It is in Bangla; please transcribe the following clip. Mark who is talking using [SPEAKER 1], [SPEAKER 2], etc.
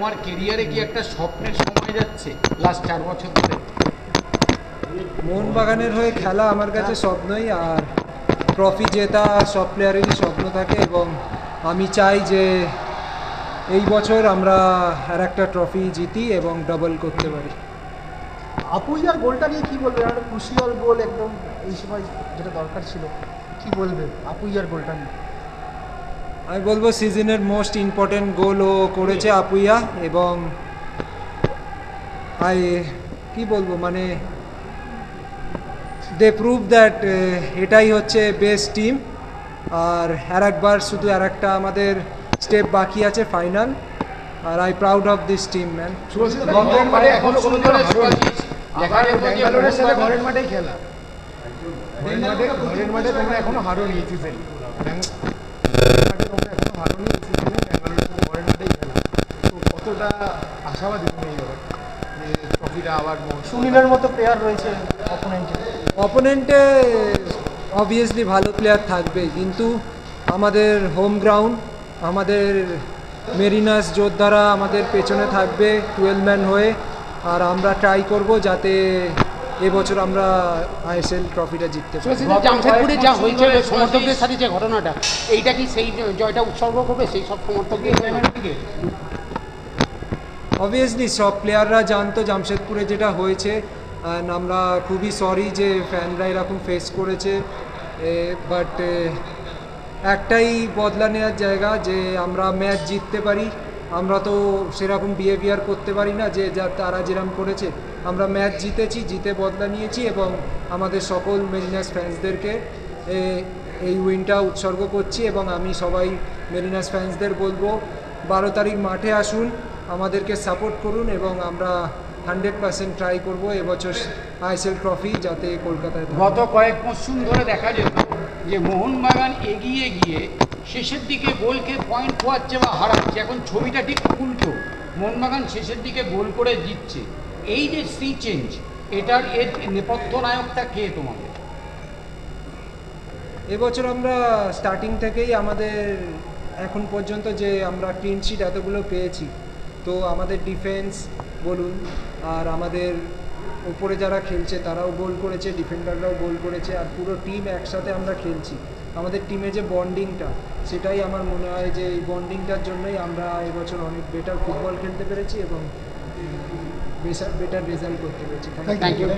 [SPEAKER 1] তোমার ক্যারিয়ারে কি একটা স্বপ্নের সময় যাচ্ছে লাস্ট 4 বছর ধরে?
[SPEAKER 2] মোহনবাগানের হয়ে খেলা আমার কাছে স্বপ্নই, আর ট্রফি জেতা সব প্লেয়ারেরই স্বপ্ন থাকে এবং আমি চাই যে এই বছর আমরা আর একটা ট্রফি জিতি এবং ডাবল করতে পারি।
[SPEAKER 3] আপুইয়ার গোলটা নিয়ে কি বলবেন? একটা ক্রুশিয়াল গোল, একদম এই সময় যেটা দরকার ছিল, কি বলবেন আপুইয়ার গোলটা নিয়ে?
[SPEAKER 2] আমি বলবো সিজনের মোস্ট ইম্পর্টেন্ট গোল ও করেছে আপুইয়া, এবং কি বলবো, মানে দে প্রুভ দ্যাট এটাই হচ্ছে বেস্ট টিম। আর একবার শুধু একটা আমাদের স্টেপ বাকি আছে ফাইনাল, আর I proud of this team man.
[SPEAKER 3] ব্যাঙ্গালোরের সাথে ঘরের মাঠেই খেলা, ঘরের মাঠে তোমরা এখনো হারোনি এই সিজনে, তোমরা এখনো হারোনি এই সিজনে, ব্যাঙ্গালোরের সাথে ঘরের মাঠেই খেলা। তো কতটা আশাবাদী তুমি এই ট্রফিটা আবার? সুনীলের মতো প্লেয়ার রয়েছে
[SPEAKER 2] অপোনেন্টে অবভিয়াসলি ভালো প্লেয়ার থাকবে, কিন্তু আমাদের হোম গ্রাউন্ড, আমাদের মেরিনাস যোদ্ধারা আমাদের পেছনে থাকবে 12 ম্যান হয়ে, আর আমরা ট্রাই করব যাতে এবছর আমরা আইএসএল ট্রফিটা জিততে পারি।
[SPEAKER 1] জামশেদপুরে যা হয়েছে সমর্থকদের সাথে যে ঘটনাটা, এইটা কি সেই জয়টা উৎসর্গ করবে সেই সব সমর্থকদের?
[SPEAKER 2] অবভিয়াসলি সব প্লেয়াররা জানতো জামশেদপুরে যেটা হয়েছে, অ্যান্ড আমরা খুবই সরি যে ফ্যানরা এরকম ফেস করেছে, বাট একটাই বদলা নেওয়ার জায়গা যে আমরা ম্যাচ জিততে পারি। আমরা তো সেরকম বিহেভিয়ার করতে পারি না যে তারা যেরকম করেছে। আমরা ম্যাচ জিতেছি, জিতে বদলা নিয়েছি, এবং আমাদের সকল মেরিনাস ফ্যান্সদেরকে এই উইনটা উৎসর্গ করছি। এবং আমি সবাই মেরিনাস ফ্যান্সদের বলবো 12 তারিখ মাঠে আসুন, আমাদেরকে সাপোর্ট করুন, এবং আমরা 100% ট্রাই করব এবছর আইএসএল ট্রফি যাতে কলকাতায় থাকে।
[SPEAKER 1] গত কয়েক মরশুম ধরে দেখা যেত যে মোহনবাগান এগিয়ে গিয়ে শেষের দিকে গোলকে পয়েন্ট খোয়াচ্ছে বা হারাচ্ছে, এখন ছবিটা ঠিক উল্টো, মোহনবাগান শেষের দিকে গোল করে জিতছে। এই যে সি চেঞ্জ, এটার এর নেপথ্য নায়কটা কে তোমাদের?
[SPEAKER 2] এবছর আমরা স্টার্টিং থেকেই আমাদের এখন পর্যন্ত যে আমরা ক্লিন শিট এতগুলো পেয়েছি, তো আমাদের ডিফেন্স বলুন, আর আমাদের উপরে যারা খেলছে তারাও গোল করেছে, ডিফেন্ডাররাও গোল করেছে, আর পুরো টিম একসাথে আমরা খেলছি। আমাদের টিমে যে বন্ডিংটা, সেটাই আমার মনে হয় যে এই বন্ডিংটার জন্যই আমরা এবছর অনেক বেটার ফুটবল খেলতে পেরেছি এবং বেটার রেজাল্ট করতে পেরেছি। Thank you.